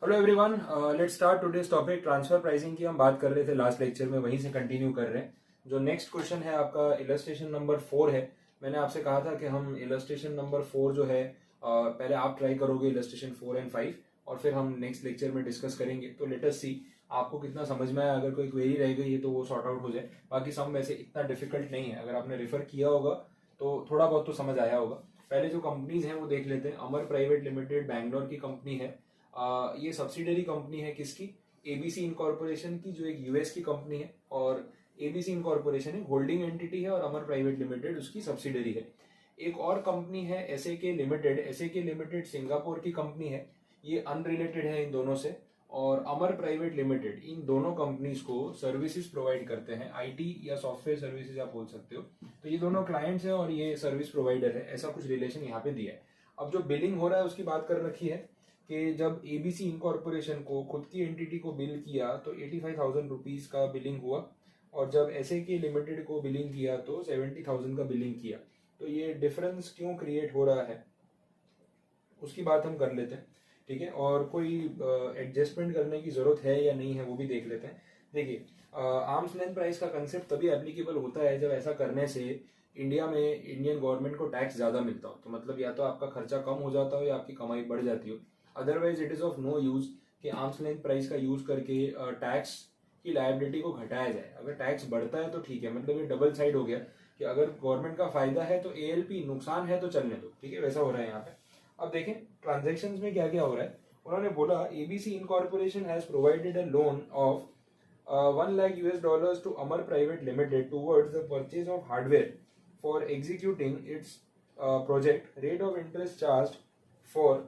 Hello everyone, let's start today's topic. Transfer pricing की हम बात कर रहे थे लास्ट लेक्चर में, वहीं से कंटिन्यू कर रहे हैं। जो नेक्स्ट क्वेश्चन है आपका इलस्ट्रेशन नंबर 4 है। मैंने आपसे कहा था कि हम इलस्ट्रेशन नंबर 4 जो है पहले आप ट्राई करोगे इलस्ट्रेशन 4 एंड 5 और फिर हम नेक्स्ट लेक्चर में डिस्कस करेंगे। तो लेट अस सी आपको कितना समझ में आया। अगर कोई क्वेरी रह गई है तो वो सॉर्ट आउट हो जाए। बाकी सम वैसे इतना डिफिकल्ट नहीं है, अगर आपने रेफर किया होगा तो थोड़ा बहुत तो समझ आया होगा। पहले जो कंपनीज हैं वो देख लेते हैं। अमर प्राइवेट लिमिटेड बैंगलोर की कंपनी है। ये सब्सिडरी कंपनी है किसकी? एबीसी इनकॉर्पोरेशन की, जो एक यूएस की कंपनी है। और एबीसी इनकॉर्पोरेशन एक होल्डिंग एंटिटी है और अमर प्राइवेट लिमिटेड उसकी सब्सिडरी है। एक और कंपनी है एसएके लिमिटेड। एसएके लिमिटेड सिंगापुर की कंपनी है, ये अनरिलेटेड है इन दोनों से। और अमर प्राइवेट लिमिटेड इन दोनों कंपनीज को सर्विसेज प्रोवाइड करते हैं, आईटी या सॉफ्टवेयर सर्विसेज आप बोल सकते हो। तो ये दोनों क्लाइंट्स हैं और ये सर्विस प्रोवाइडर है, ऐसा कुछ रिलेशन यहाँ पे दिया है। अब जो बिलिंग हो रहा है उसकी बात कर रखी है कि जब एबीसी इनकॉर्पोरेशन को खुद की एंटिटी को बिल किया तो 85,000 रुपीज का बिलिंग हुआ, और जब एसएके लिमिटेड को बिलिंग किया तो 70,000 का बिलिंग किया। तो ये डिफरेंस क्यों क्रिएट हो रहा है उसकी बात हम कर लेते हैं, ठीक है। और कोई एडजस्टमेंट करने की जरूरत है या नहीं है वो भी देख लेते हैं। देखिए, आर्म्स लेंथ प्राइस का कंसेप्ट तभी एप्लीकेबल होता है जब ऐसा करने से इंडिया में इंडियन गवर्नमेंट को टैक्स ज्यादा मिलता हो। तो मतलब या तो आपका खर्चा कम हो जाता हो या आपकी कमाई बढ़ जाती हो। Otherwise it is of no use कि आर्म्स लेंथ प्राइस का यूज करके टैक्स की लायबिलिटी को घटाया जाए। अगर टैक्स बढ़ता है तो ठीक है, मतलब ये डबल साइड हो गया कि अगर गवर्नमेंट का फायदा है तो एएलपी, नुकसान है तो चलने दो, ठीक है। वैसा हो रहा है यहाँ पे। अब देखें ट्रांजेक्शन में क्या क्या हो रहा है। उन्होंने बोला ABC incorporation has provided a loan of 1 lakh US dollars to Amar Private Limited towards the purchase of hardware for executing its project. Rate of interest charged for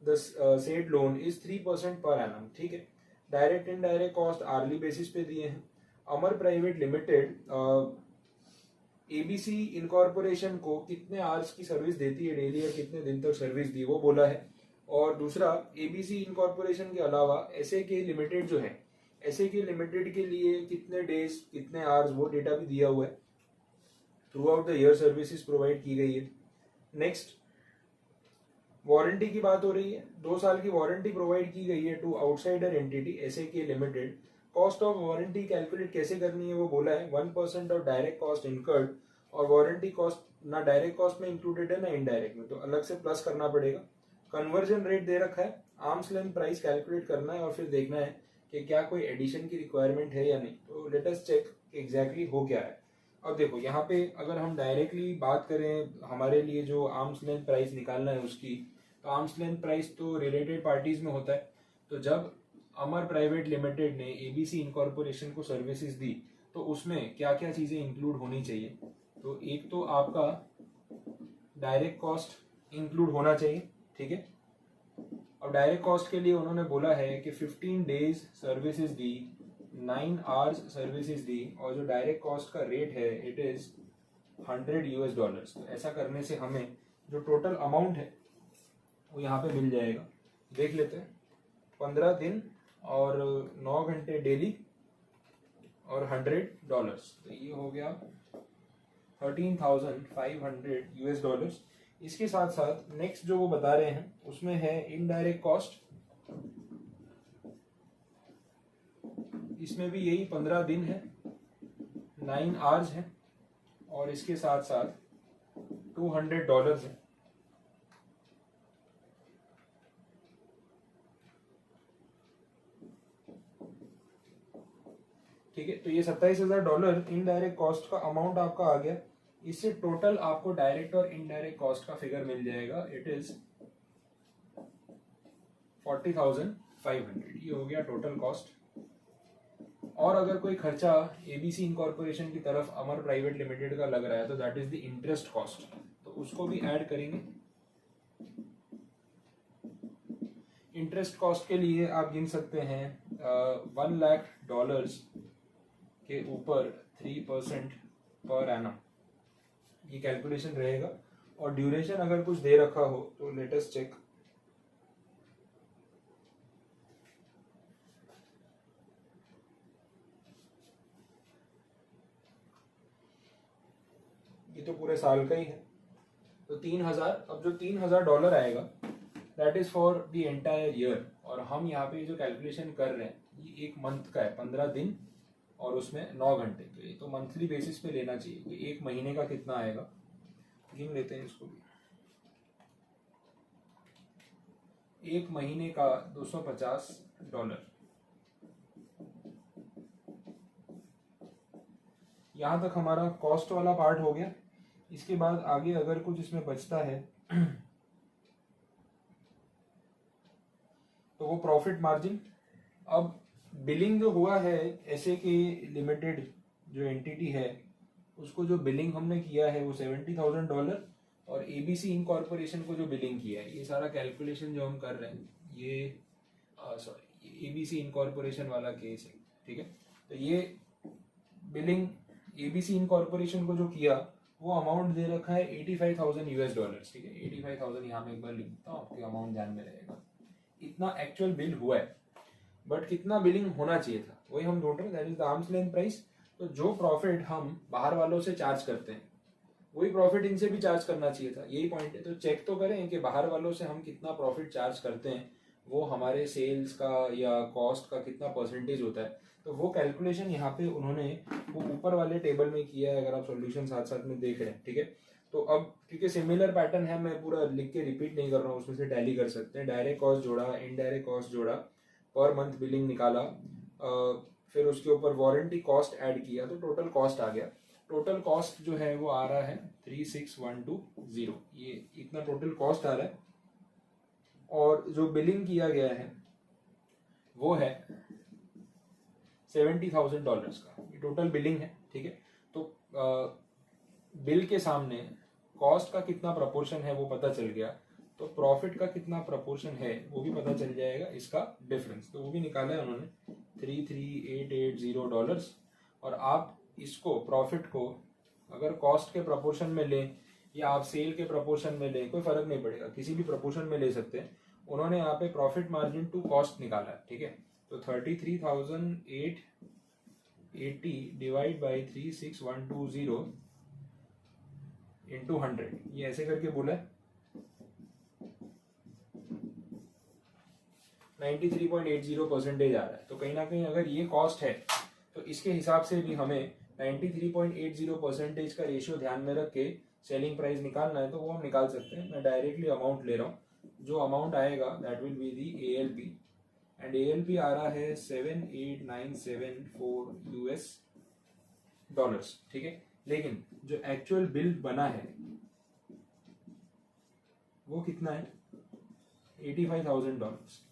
the said loan is 3% per annum, ठीक है। Direct indirect cost hourly basis पे दिए हैं। अमर private limited ABC incorporation को कितने hours की service देती है डेली, और कितने दिन तक सर्विस दी वो बोला है। और दूसरा, एबीसी इनकॉर्पोरेशन के अलावा एसएके लिमिटेड जो है, एसएके लिमिटेड के लिए कितने डेज कितने आवर्स वो डेटा भी दिया हुआ है। Through out the year services provide की गई है। नेक्स्ट, वारंटी की बात हो रही है। 2 साल की वारंटी प्रोवाइड की गई है to outsider entity SAK limited. Cost of warranty calculate कैसे करनी है वो बोला है। 1% ऑफ डायरेक्ट कॉस्ट इनकर्ड, और वारंटी कॉस्ट ना डायरेक्ट कॉस्ट में इंक्लूडेड है ना इनडायरेक्ट में, तो अलग से प्लस करना पड़ेगा। कन्वर्जन रेट दे रखा है। आर्म्स लेंथ प्राइस कैलकुलेट करना है और फिर देखना है कि क्या कोई एडिशन की रिक्वायरमेंट है या नहीं। तो लेट अस चेक एग्जैक्टली हो क्या है। अब देखो यहाँ पे अगर हम डायरेक्टली बात करें, हमारे लिए जो आर्म्स लेंथ प्राइस निकालना है उसकी, तो आर्म्स लेंथ प्राइस तो रिलेटेड पार्टीज में होता है। तो जब अमर प्राइवेट लिमिटेड ने एबीसी इनकॉर्पोरेशन को सर्विसेज दी तो उसमें क्या क्या चीजें इंक्लूड होनी चाहिए। तो एक तो आपका डायरेक्ट कॉस्ट इंक्लूड होना चाहिए, ठीक है। अब डायरेक्ट कॉस्ट के लिए उन्होंने बोला है कि 15 डेज सर्विसेज दी, 9 आवर्स सर्विसेज दी, और जो डायरेक्ट कॉस्ट का रेट है इट इज $100। तो ऐसा करने से हमें जो टोटल अमाउंट है वो यहाँ पे मिल जाएगा। देख लेते हैं। 15 दिन और 9 घंटे डेली और $100, तो ये हो गया $13,500। इसके साथ साथ नेक्स्ट जो वो बता रहे हैं उसमें है इनडायरेक्ट कॉस्ट। इसमें भी यही 15 दिन है, 9 आवर्स है, और इसके साथ साथ $200 है। ठीक है, तो ये $27,000 इनडायरेक्ट कॉस्ट का अमाउंट आपका आ गया। इससे टोटल आपको डायरेक्ट और इनडायरेक्ट कॉस्ट का फिगर मिल जाएगा, इट इज 40,500। ये हो गया टोटल कॉस्ट। और अगर कोई खर्चा एबीसी इनकॉर्पोरेशन की तरफ अमर प्राइवेट लिमिटेड का लग रहा है तो that is the interest cost, तो उसको भी ऐड करेंगे। इंटरेस्ट कॉस्ट के लिए आप गिन सकते हैं $1 लाख के ऊपर 3% पर एनम, ये कैलकुलेशन रहेगा। और ड्यूरेशन अगर कुछ दे रखा हो तो लेट अस चेक। ये तो पूरे साल का ही है, तो 3,000। अब जो $3,000 आएगा that is for the entire year, और हम यहाँ पे जो कैलकुलेशन कर रहे हैं ये एक मंथ का है, 15 दिन और उसमें 9 घंटे, तो ये तो मंथली बेसिस पे लेना चाहिए कि एक महीने का कितना आएगा। गिन लेते हैं इसको भी, एक महीने का $250। यहाँ तक हमारा कॉस्ट वाला पार्ट हो गया। इसके बाद आगे अगर कुछ इसमें बचता है तो वो प्रॉफिट मार्जिन। अब बिलिंग जो हुआ है ऐसे कि लिमिटेड जो एंटिटी है उसको जो बिलिंग हमने किया है वो $70,000, और एबीसी इनकॉर्पोरेशन को जो बिलिंग किया है, ये सारा कैलकुलेशन जो हम कर रहे हैं ये सॉरी एबीसी इनकॉर्पोरेशन वाला केस है, ठीक है। तो ये बिलिंग एबीसी इनकॉर्पोरेशन को जो किया वो अमाउंट दे रखा है $85,000, ठीक है। 85,000 यहाँ में एक बार लिखता हूँ, आपके अमाउंट ध्यान में रहेगा। इतना एक्चुअल बिल हुआ है, बट कितना बिलिंग होना चाहिए था वही हम ढूंढ रहे हैं, that is the arms length price. तो जो प्रॉफिट हम बाहर वालों से चार्ज करते हैं वही प्रॉफिट इनसे भी चार्ज करना चाहिए था, यही पॉइंट है। तो चेक तो करें कि बाहर वालों से हम कितना प्रॉफिट चार्ज करते हैं, वो हमारे सेल्स का या कॉस्ट का कितना परसेंटेज होता है। तो वो कैलकुलेशन यहाँ पे उन्होंने वो ऊपर वाले टेबल में किया है, अगर आप सॉल्यूशन साथ साथ में देख रहे हैं, ठीक है। तो अब क्योंकि सिमिलर पैटर्न है, मैं पूरा लिख के रिपीट नहीं कर रहा हूँ, उसमें से टैली कर सकते हैं। डायरेक्ट कॉस्ट जोड़ा, इनडायरेक्ट कॉस्ट जोड़ा, पर मंथ बिलिंग निकाला, फिर उसके ऊपर वारंटी कॉस्ट ऐड किया, तो टोटल कॉस्ट आ गया। टोटल कॉस्ट जो है वो आ रहा है 36,120, ये इतना टोटल कॉस्ट आ रहा है। और जो बिलिंग किया गया है वो है $70,000 का, ये टोटल बिलिंग है, ठीक है। तो बिल के सामने कॉस्ट का कितना प्रपोर्शन है वो पता चल गया, तो प्रॉफिट का कितना प्रपोर्शन है वो भी पता चल जाएगा, इसका डिफरेंस तो वो भी निकाला है उन्होंने $33,880। और आप इसको प्रॉफिट को अगर कॉस्ट के प्रपोर्शन में लें या आप सेल के प्रपोर्शन में लें, कोई फर्क नहीं पड़ेगा, किसी भी प्रपोर्शन में ले सकते हैं। उन्होंने यहाँ पे प्रॉफिट मार्जिन टू कॉस्ट निकाला है, ठीक है। तो 33,880 डिवाइड बाई 36,120 इंटू 100, ये ऐसे करके बोला है 93.80% आ रहा है। तो कहीं ना कहीं अगर ये कॉस्ट है तो इसके हिसाब से भी हमें 93.80% का रेशियो ध्यान में रख के सेलिंग प्राइस निकालना है, तो वो हम निकाल सकते हैं। मैं डायरेक्टली अमाउंट ले रहा हूँ, जो अमाउंट आएगा that will be the ALP, and ALP आ रहा है $7,897, ठीक है। लेकिन जो एक्चुअल बिल बना है वो कितना है, $85,000।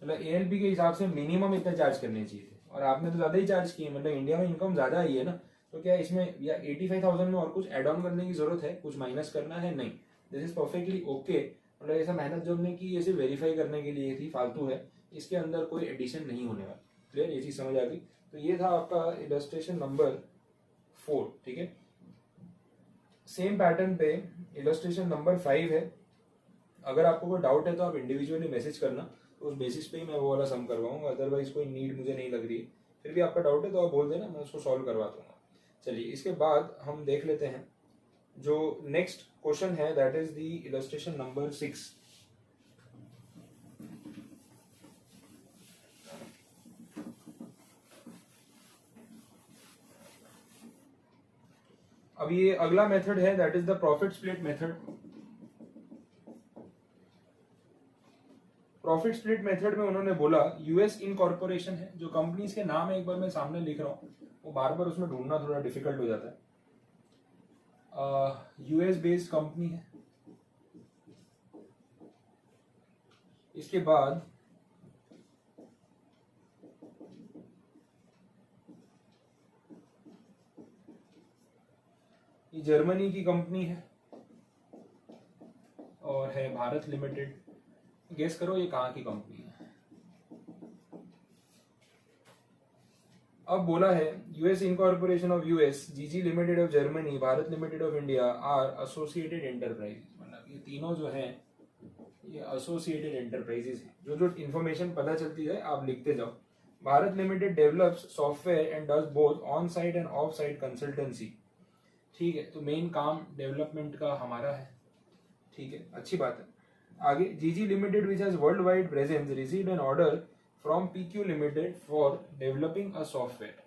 मतलब ALP के हिसाब से मिनिमम इतना चार्ज करने चाहिए थे, और आपने तो ज्यादा ही चार्ज किए। मतलब इंडिया में इनकम ज्यादा आई है ना, तो क्या इसमें या 85,000 में और कुछ एड ऑन करने की जरूरत है, कुछ माइनस करना है? नहीं, दिस इज परफेक्टली ओके। मतलब ऐसा मेहनत जो हमने की ये सिर्फ वेरीफाई करने के लिए थी, फालतू है, इसके अंदर कोई एडिशन नहीं होने वाला। क्लियर, ये चीज समझ आ गई। तो ये था आपका इलस्ट्रेशन नंबर 4, ठीक है। सेम पैटर्न पे इलस्ट्रेशन नंबर 5 है। अगर आपको कोई डाउट है तो आप इंडिविजुअली मैसेज करना, तो उस बेसिस पे ही मैं वो वाला सम करवाऊंगा, अदरवाइज कोई नीड मुझे नहीं लग रही है। फिर भी आपका डाउट है तो आप बोल देना, मैं उसको सॉल्व करवा दूंगा। चलिए, इसके बाद हम देख लेते हैं जो नेक्स्ट क्वेश्चन है, that is the illustration number 6। अब ये अगला मेथड है, that is the profit split method. Profit split method में उन्होंने बोला यूएस इनकॉर्पोरेशन है, जो कंपनीज के नाम है एक बार मैं सामने लिख रहा हूँ, वो बार बार उसमें ढूंढना थोड़ा डिफिकल्ट हो जाता है। यूएस बेस्ड कंपनी है। इसके बाद ये जर्मनी की कंपनी है और है भारत लिमिटेड। गेस करो ये कहाँ की कंपनी है। अब बोला है US incorporation of US, GG limited of Germany, Bharat limited of India are associated enterprises. मतलब ये तीनों जो हैं ये एसोसिएटेड एंटरप्राइजेस हैं। जो जो इन्फॉर्मेशन पता चलती है आप लिखते जाओ। Bharat limited develops software and does both on site end of site consultancy. ठीक है, तो मेन काम डेवलपमेंट का हमारा है, ठीक है, अच्छी बात है। आगे जीजी limited which has world wide presence received an order from PQ limited for developing a software.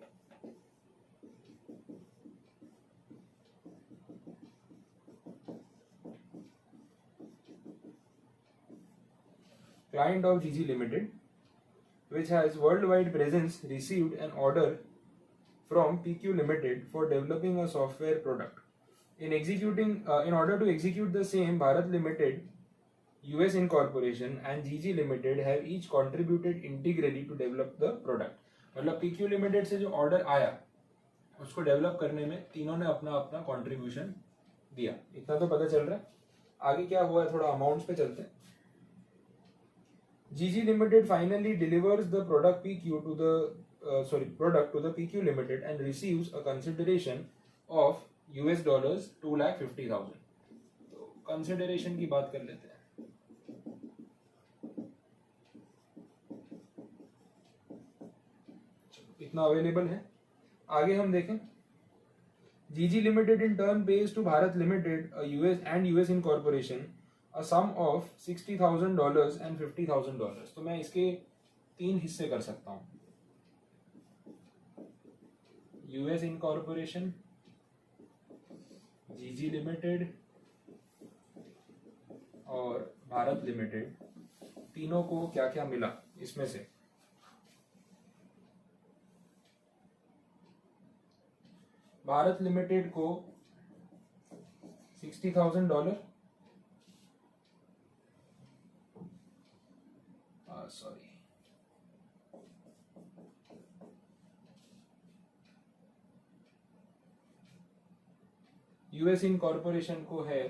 Client of GG Limited, which has worldwide presence, received an order from PQ Limited for developing a software product. In order to execute the same, Bharat Limited, US Incorporation, and GG Limited have each contributed integrally to develop the product. मतलब PQ Limited से जो order आया उसको develop करने में तीनों ने अपना अपना contribution दिया. इतना तो पता चल रहा है. आगे क्या हुआ है थोड़ा अमाउंट्स पे चलते हैं. GG Limited finally delivers the product to the PQ Limited and receives a consideration of $250,000. तो consideration की बात कर लेते हैं. इतना अवेलेबल है. आगे हम देखें. GG Limited in turn pays to Bharat Limited, US Incorporation, a sum of $60,000 and $50,000. तो मैं इसके 3 हिस्से कर सकता हूँ. US Incorporation, GG Limited और भारत लिमिटेड, तीनों को क्या क्या मिला इसमें से. भारत लिमिटेड को $60,000, सॉरी, यूएस इनकॉर्पोरेशन को है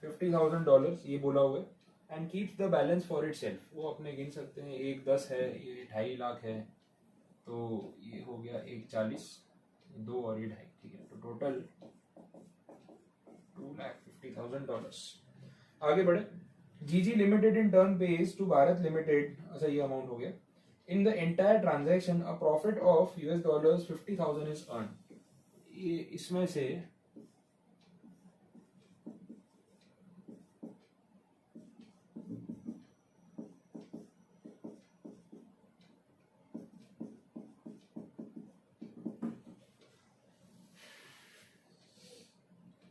$50,000 ये बोला हुआ है. And keeps the balance for it self. वो अपने गिन सकते हैं. 1,10 है, ये 2.5 लाख है, तो ये हो गया 1,40, 2 और ये 2.5. ठीक है, तो टोटल $250,000. आगे बढ़े. GG Limited in turn pays to Bharat Limited, अच्छा ये अमाउंट हो गया. In the entire transaction, a profit of $50,000 is earned. ये इसमें से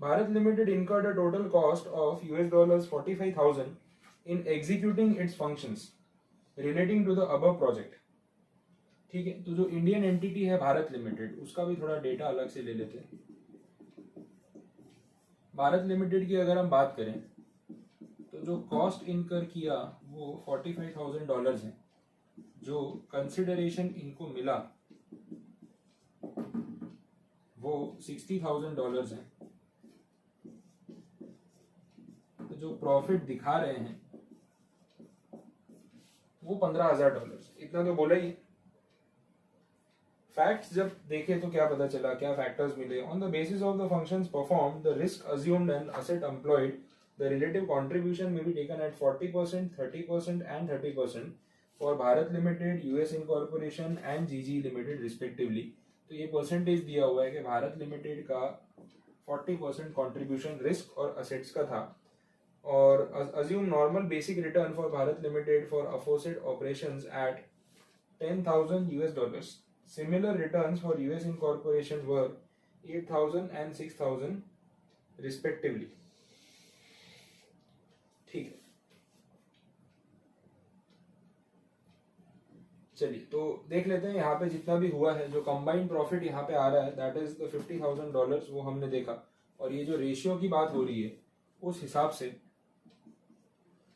Bharat Limited incurred a total cost of $45,000 in executing its functions relating to the above project. ठीक है, तो जो इंडियन एंटिटी है भारत लिमिटेड, उसका भी थोड़ा डेटा अलग से ले लेते हैं. भारत लिमिटेड की अगर हम बात करें तो जो कॉस्ट इनकर किया वो $45,000 है. जो कंसिडरेशन इनको मिला वो $60,000 है. तो जो प्रॉफिट दिखा रहे हैं वो $15,000. इतना तो बोला ही. फैक्ट्स जब देखे तो क्या पता चला, क्या फैक्टर्स मिले. On the basis of the functions performed, the risk assumed and asset employed, the relative contribution may be taken at 40%, 30% and 30% for Bharat limited, US incorporation and GG limited respectively. तो ये परसेंटेज दिया हुआ है कि Bharat limited का 40% contribution risk और assets का था. और assume normal basic return for Bharat Limited for aforesaid operations at $10,000. Similar returns for US Incorporation were 8,000 and 6,000 respectively. ठीक है, चलिए तो देख लेते हैं यहाँ पे जितना भी हुआ है. जो कंबाइंड प्रॉफिट यहाँ पे आ रहा है दैट इज द $50,000, वो हमने देखा. और ये जो रेशियो की बात हो रही है उस हिसाब से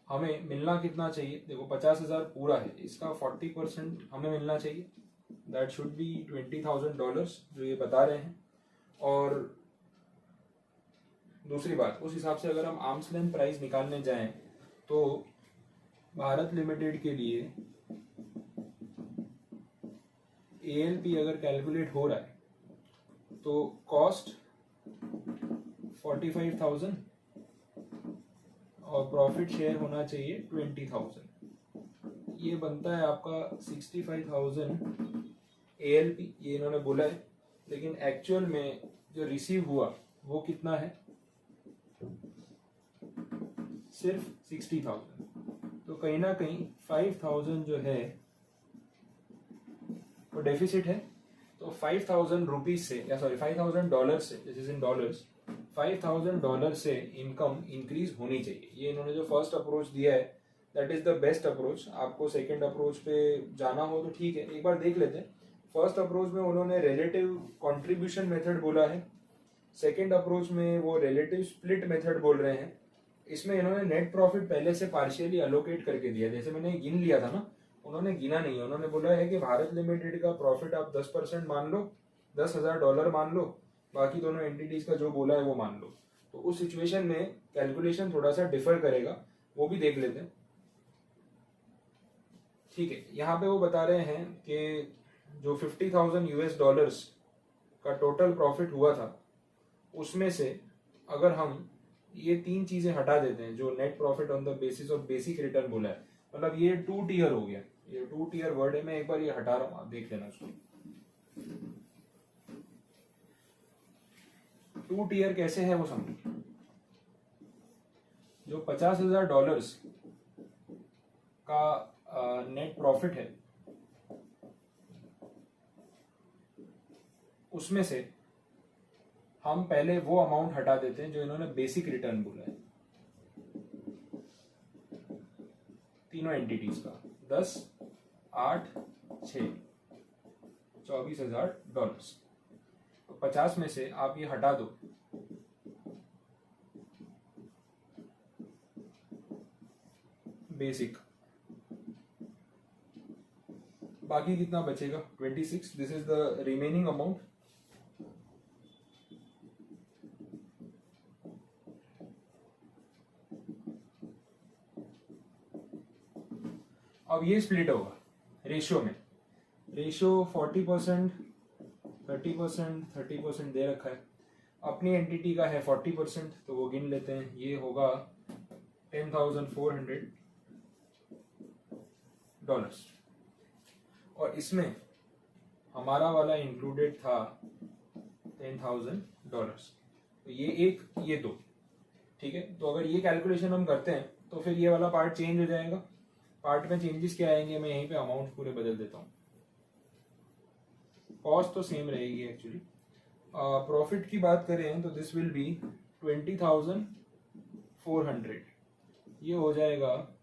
हमें मिलना कितना चाहिए. देखो 50,000 पूरा है, इसका 40% हमें मिलना चाहिए. दैट शुड बी $20,000 जो ये बता रहे हैं. और दूसरी बात, उस हिसाब से अगर हम आर्म्स लेंथ प्राइस निकालने जाएं तो भारत लिमिटेड के लिए ALP अगर कैलकुलेट हो रहा है तो कॉस्ट 45,000 और प्रॉफिट शेयर होना चाहिए 20,000. ये बनता है आपका 65,000 ALP. ये इन्होंने बोला है, लेकिन एक्चुअल में जो रिसीव हुआ वो कितना है सिर्फ 60,000, तो कहीं ना कहीं 5,000 जो है वो डेफिसिट है। तो 5,000 रुपीज से, या सॉरी $5,000 से, दिस इज इन डॉलर्स, $5,000 से इनकम इंक्रीज होनी चाहिए। ये इन्होंने जो फर्स्ट अप्रोच दिया है that is the best approach. आपको सेकंड अप्रोच पे जाना हो तो ठीक है, एक बार देख लेते हैं। फर्स्ट अप्रोच में उन्होंने रिलेटिव कंट्रीब्यूशन मेथड बोला है, सेकंड अप्रोच में वो रिलेटिव स्प्लिट मेथड बोल रहे हैं। इसमें इन्होंने नेट प्रॉफिट पहले से पार्शियली अलोकेट करके दिया, जैसे मैंने गिन लिया था ना, उन्होंने गिना नहीं है। उन्होंने बोला है कि भारत लिमिटेड का प्रॉफिट आप 10% मान लो, $10,000 मान लो, बाकी दोनों एंटिटीज का जो बोला है वो मान लो। तो उस सिचुएशन में कैलकुलेशन थोड़ा सा डिफर करेगा, वो भी देख लेते हैं। ठीक है, यहाँ पे वो बता रहे हैं कि जो $50,000 का टोटल प्रॉफिट हुआ था, उसमें से अगर हम ये 3 चीजें हटा देते हैं, जो net profit on the basis of basic return बोला है, मतलब ये 2 टियर हो गया, ये 2 टियर वर्ड है, मैं एक बार ये हटा रहा हूं, आप देख लेना उसको। 2 टियर कैसे है वो समझो। जो $50,000 का नेट प्रॉफिट है, उसमें से हम पहले वो अमाउंट हटा देते हैं जो इन्होंने बेसिक रिटर्न बोला है, तीनों एंटिटीज का, 10, 8, 6, $24,000। तो 50 में से आप ये हटा दो, बेसिक, बाकी कितना बचेगा 26। This is the remaining amount. अब ये स्प्लिट होगा रेशियो में, रेशियो 40%, 30%, 30% दे रखा है। अपनी एंटिटी का है 40%, तो वो गिन लेते हैं, ये होगा $10,400, और इसमें हमारा वाला इंक्लूडेड था $10,000। तो ये एक, ये दो, ठीक है। तो अगर ये कैलकुलेशन हम करते हैं तो फिर ये वाला पार्ट चेंज हो जाएगा। पार्ट में चेंजेस क्या आएंगे, मैं यहीं पे अमाउंट पूरे बदल देता हूँ। कॉस्ट तो सेम रहेगी एक्चुअली। प्रॉफिट की बात करें तो दिस विल बी 20,400, ये हो जाएगा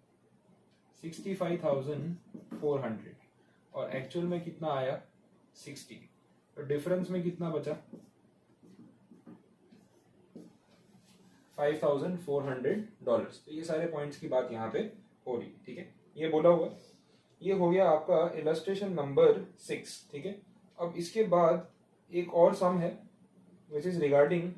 65,400, और एक्चुअल में कितना आया 60। तो डिफरेंस में कितना बचा $5,400। तो ये सारे पॉइंट्स की बात यहाँ पे हो रही, ठीक है। ये बोला हुआ, ये हो गया आपका इलस्ट्रेशन नंबर 6, ठीक है। अब इसके बाद एक और सम है which is regarding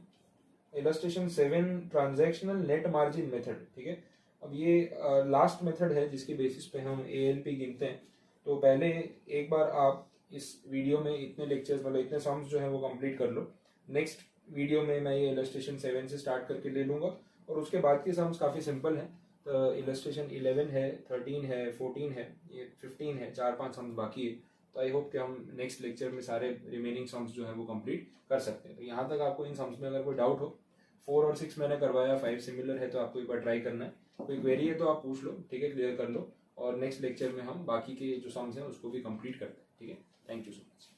illustration 7, transactional net margin method, ठीक है। अब ये लास्ट मेथड है जिसके बेसिस पे हम ALP गिनते हैं। तो पहले एक बार आप इस वीडियो में इतने लेक्चर्स, मतलब इतने सम्स जो है वो कंप्लीट कर लो। नेक्स्ट वीडियो में मैं ये इलस्ट्रेशन 7 से स्टार्ट करके ले लूंगा, और उसके बाद के सम्स काफ़ी सिंपल हैं। तो इलस्ट्रेशन 11 है, 13 है, 14 है, ये 15 है, 4-5 सम्स बाकी है। तो आई होप कि हम नेक्स्ट लेक्चर में सारे रिमेनिंग सम्स जो है वो कंप्लीट कर सकते हैं। तो यहाँ तक आपको इन सम्स में अगर कोई डाउट हो, 4 और 6 मैंने करवाया, 5 सिमिलर है, तो आपको एक बार ट्राई करना है। कोई क्वेरी है तो आप पूछ लो, ठीक है, क्लियर कर लो, और नेक्स्ट लेक्चर में हम बाकी के जो सम्स हैं उसको भी कंप्लीट करते हैं, ठीक है। Thank you so much.